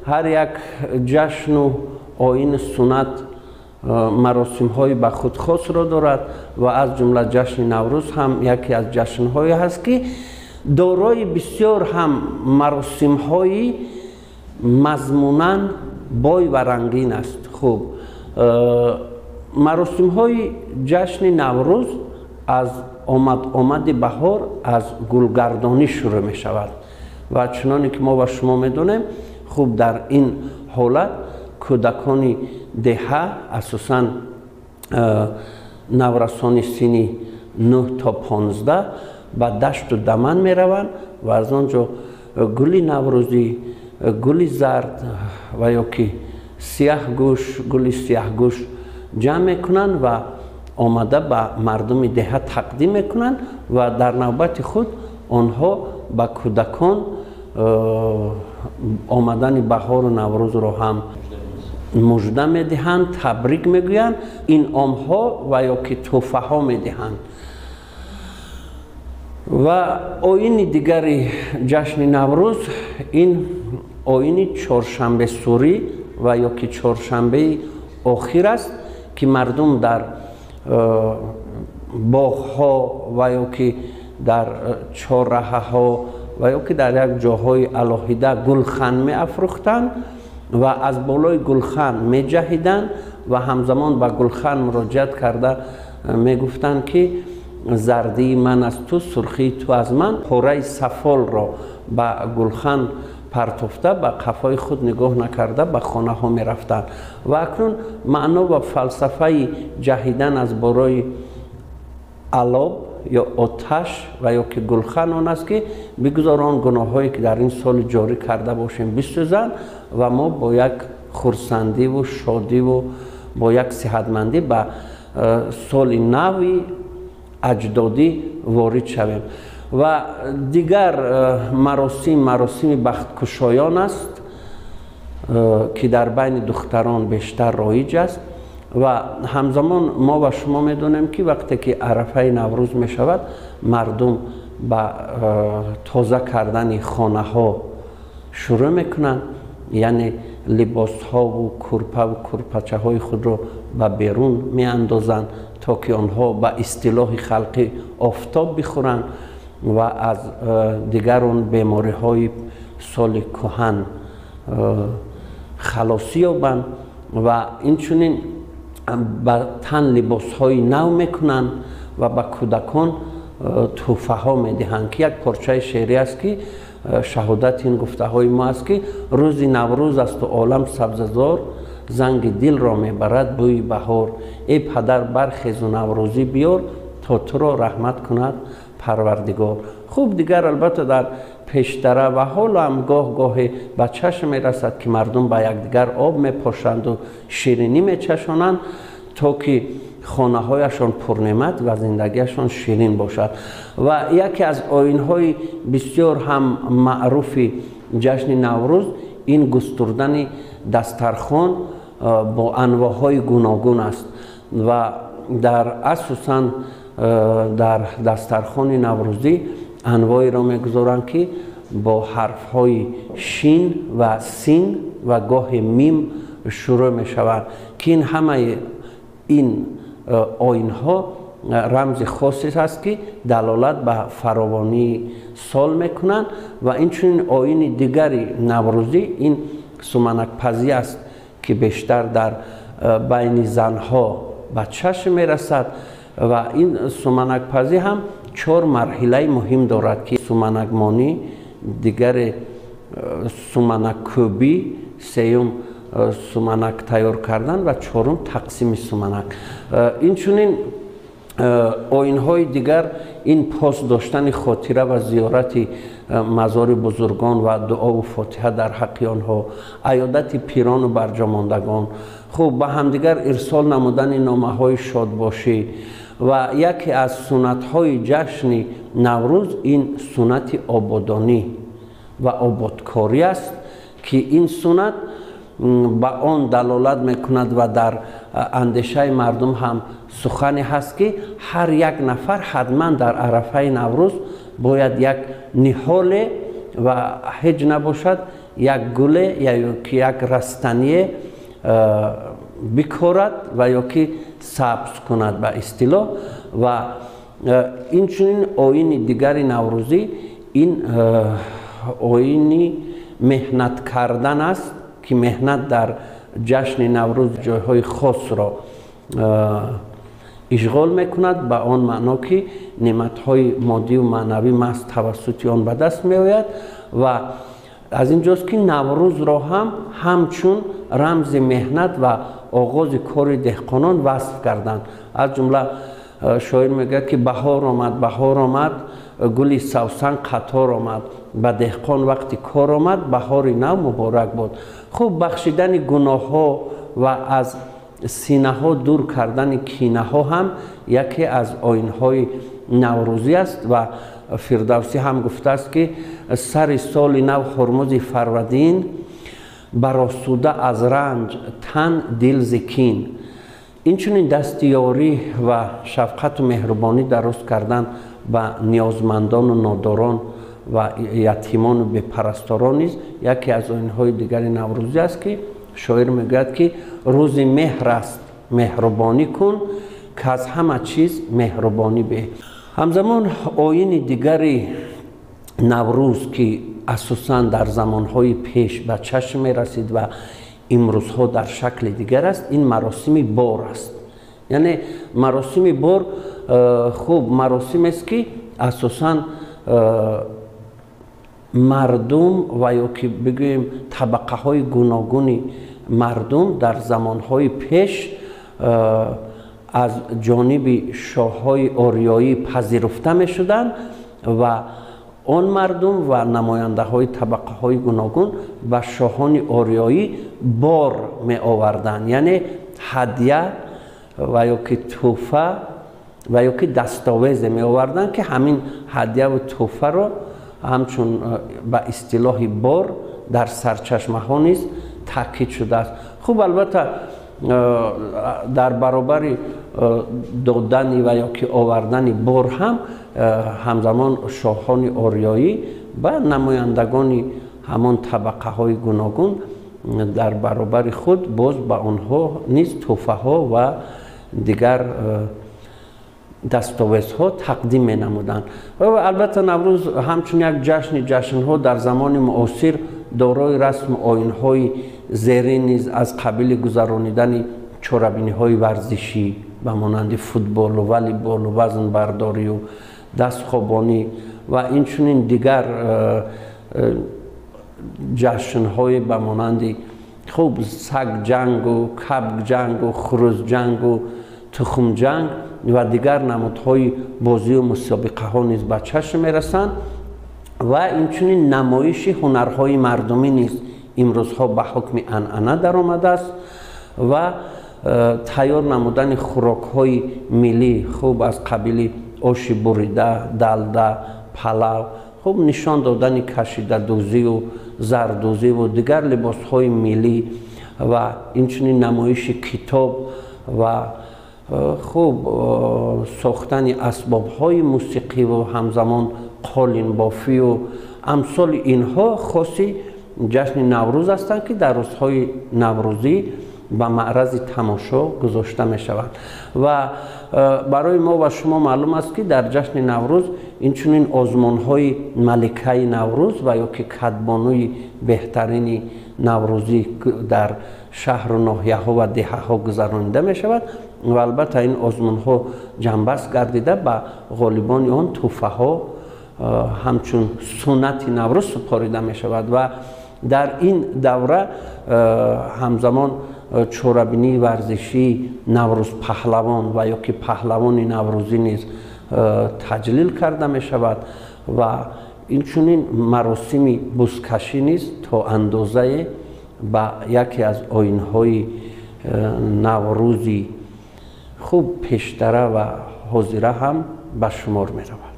هر یک جشن و آیین سنت مراسم های به خود خاص را دارد و از جمله جشن نوروز هم یکی از جشن های هست که دارای بسیار هم مراسم های مضمونا بای و رنگین است. خوب مراسم های جشن نوروز از آمد بهار از گلگردانی شروع می شود و چنانکه که ما و شما می دونیم خوب در این حالت کودکان دهه اساساً نورسان سنی 9 تا 15 به دشت و دمن می روند و از آنجا گلی نوروزی، گلی زرد و یا که سیاه گوش، گلی سیاه گوش جمع می کنند و آمده به مردم دهه تقدیم می کنند و در نوبت خود آنها به کودکان آمدن بهار و نوروز را هم مژده می دهند، تبریک می گویند، انعام ها و یا که تحفه ها می دهند. و آیین دیگری جشن نوروز این آیین چهارشنبه سوری و یا که چهارشنبه آخر است که مردم در باغ ها و یا که در چهارراه ها و یا که در یک جاهای علاهیده گلخن می افروختند و از بالای گلخن می جهیدند و همزمان به گلخن مراجعت کرده می گفتند که زردی من از تو، سرخی تو از من. پاره سفال را به گلخن پرتفته به قفای خود نگاه نکرده به خانه ها می رفتند و اکنون معنا و فلسفه جهیدن از بالای علاب یا آتش و یا که گلخن آن است که بگذار آن گناه هایی که در این سال جاری کرده باشیم بسوزند و ما با یک خرسندی و شادی و با یک صحتمندی به سال نوی اجدادی وارد شویم. و دیگر مراسم بختکشایان است که در بین دختران بیشتر رایج است و همزمان ما و شما میدونیم که وقتی که عرفه نوروز می شود مردم به تازه کردن خانه ها شروع میکنند، یعنی لباس ها و کرپه و کرپچه های خود را به بیرون می اندازند تا که آنها به اصطلاح خلقی آفتاب بخورند و از دیگر اون بیماری های سال کهن خلاصی یابند و اینچنین به تن لباس های نو میکنند و به کودکان تحفه ها میدهند که یک پارچه شعری است که شهادت این گفته های ما است که روز نوروز است و عالم سبززار، زنگ دل را میبرد بوی بهار. ای پدر برخیز و نوروزی بیار تا تو را رحمت کند پروردگار. خوب دیگر البته در پیشتره و حال هم گاه گاهی به چشم میرسد که مردم به یکدیگر آب میپاشند و شیرینی میچشانند تا که خانه هایشان پرنعمت و زندگیشان شیرین باشد. و یکی از آیین های بسیار هم معروف جشن نوروز این گستردن دسترخوان با انواع های گوناگون است و در اساساً در دسترخوان نوروزی انواعی را میگذارند که با حرف های شین و سین و گاه میم شروع می شود که این همه این آیین ها رمز خاصی است که دلالت به فراوانی سال میکنند. و اینچنین آیین دیگری نوروزی این سمنک پزی است که بیشتر در بین زنها به چشم میرسد و این سمنک پزی هم 4 مرحله مهم دارد که سمنک مانی، دیگر سمنک کوبی، سوم سمنک تیار کردن و 4م تقسیم سمنک. اینچنین آیین های دیگر این پاس داشتن خاطره و زیارت مزار بزرگان و دعا و فاتحه در حق آنها، عیادت پیران و برجاماندگان، خوب به همدیگر ارسال نمودن نامه های شادباشی. و یکی از سنت های جشن نوروز این سنت آبادانی و آبادکاری است که این سنت به آن دلالت میکند و در اندیشه مردم هم سخنی هست که هر یک نفر حتما در عرفه نوروز باید یک نهال و هیچ نباشد یک گله یا یک رستنیه بکارد و یا که سبز کند به اصطلاح. و این چنین آیین دیگری نوروزی این آیین مهنت کردن است که مهنت در جشن نوروز جایهای خاص را اشغال میکند، به آن معنا که نعمت‌های مادی و معنوی محض توسط آن به دست میآید. و از اینجاست که نوروز را هم همچون رمز مهنت و آغاز کار دهقانان وصف کردند. از جمله شاعر میگه که بهار آمد گلی سوسن قطار آمد، به دهقان وقتی کار آمد بهار نو مبارک بود. خوب بخشیدن گناه ها و از سینه ها دور کردن کینه ها هم یکی از آیین های نوروزی است. و فردوسی هم گفته است که سر سال نو هرمز فرودین، برآسوده از رنج تن دل ز کین. این چنین دستیاری و شفقت و مهربانی درست کردن به نیازمندان و ناداران و یتیمان و بی‌پرستاران نیز یکی از آیین‌های دیگر نوروزی است که شاعر میگوید که روز مهر است مهربانی کن که از همه چیز مهربانی به. همزمان آیین دیگر نوروز که اساساً در زمانهای پیش به چشم می رسید و امروزها در شکل دیگر است، این مراسم بار است. یعنی مراسم بار خوب مراسم است که اساساً مردم و یا که بگوییم طبقه های گوناگون مردم در زمانهای پیش از جانب شاههای آریایی پذیرفته می شدند و آن مردم و نماینده های طبقه های گوناگون به شاهان آریایی بار می آوردند، یعنی هدیه و یا که تحفه و یا که دستاویز می آوردند که همین هدیه و تحفه را همچون به اصطلاح بار در سرچشمه ها نیز تاکید شده است. خوب البته در برابر دادن و یا که آوردن بار هم همزمان شاهان آریایی و نمایندگان همان طبقه های گوناگون در برابر خود باز به آنها نیز تحفه ها و دیگر دستاویزها تقدیم می نمودند. و البته نوروز همچون یک جشن ها در زمان معاصر دارای رسم آیین های زیرین نیز از قبیل گذرانیدن چاره‌بینی های ورزشی به مانند فوتبال و والیبال و وزن برداری و دستخوابانی و این چنین دیگر جشن های به مانند خوب سگ جنگ و کبک جنگ و خروس جنگ و تخم جنگ و دیگر نمادهای بازی و مسابقه ها نیز به چشم می رسند. و این چنین نمایش هنرهای مردمی نیز امروزها به حکم عنعنه در آمده است و تیار نمودن خوراک های ملی خوب از قبیل آش بریده، دلده، پلو، خوب نشان دادن کشیده دوزی و زردوزی و دیگر لباس های ملی و این چنین نمایش کتاب و خوب ساختن اسباب های موسیقی و همزمان قالین بافی و امثال اینها خاصی جشن نوروز هستند که در روزهای نوروزی به معرض تماشا گذاشته می شود. و برای ما و شما معلوم است که در جشن نوروز این چنین آزمون های ملکه نوروز و یا که کدبانوی بهترین نوروزی در شهر و ناحیه ها و دهه ها گذرانیده می شود و البته این آزمون ها جنبست گردیده به غالبان آن تحفه ها همچون سنت نوروز سپاریده می شود. و در این دوره همزمان چاره‌بینی ورزشی نوروز پهلوان و یا که پهلوان نوروزی نیز تجلیل کرده می شود و این چنین مراسم بزکشی نیز تا اندازه به یکی از آیین‌های نوروزی خوب پیشتره و حاضره هم به شمار می رود.